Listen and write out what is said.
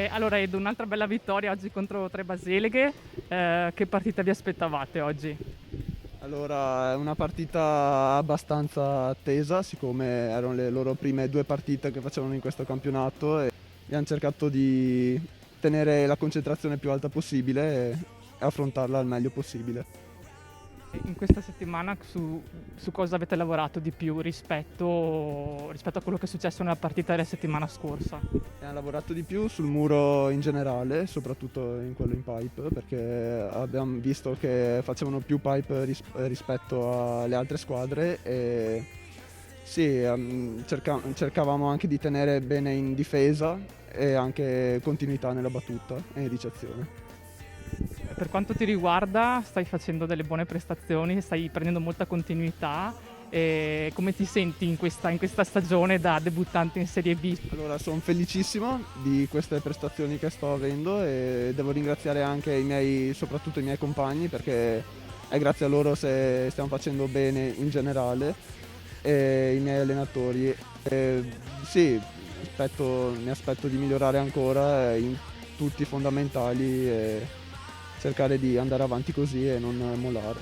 Allora, ed un'altra bella vittoria oggi contro Tre Basileghe. Che partita vi aspettavate oggi? Allora, è una partita abbastanza attesa, siccome erano le loro prime due partite che facevano in questo campionato e abbiamo cercato di tenere la concentrazione più alta possibile e affrontarla al meglio possibile. E in questa settimana su cosa avete lavorato di più rispetto a quello che è successo nella partita della settimana scorsa? Abbiamo lavorato di più sul muro in generale, soprattutto in quello in pipe, perché abbiamo visto che facevano più pipe rispetto alle altre squadre e sì, cercavamo anche di tenere bene in difesa e anche continuità nella battuta e in ricezione. Per quanto ti riguarda, stai facendo delle buone prestazioni, stai prendendo molta continuità. E come ti senti in questa stagione da debuttante in Serie B? Allora, sono felicissimo di queste prestazioni che sto avendo e devo ringraziare anche soprattutto i miei compagni, perché è grazie a loro se stiamo facendo bene in generale, e i miei allenatori. E sì, mi aspetto di migliorare ancora in tutti i fondamentali e cercare di andare avanti così e non mollare.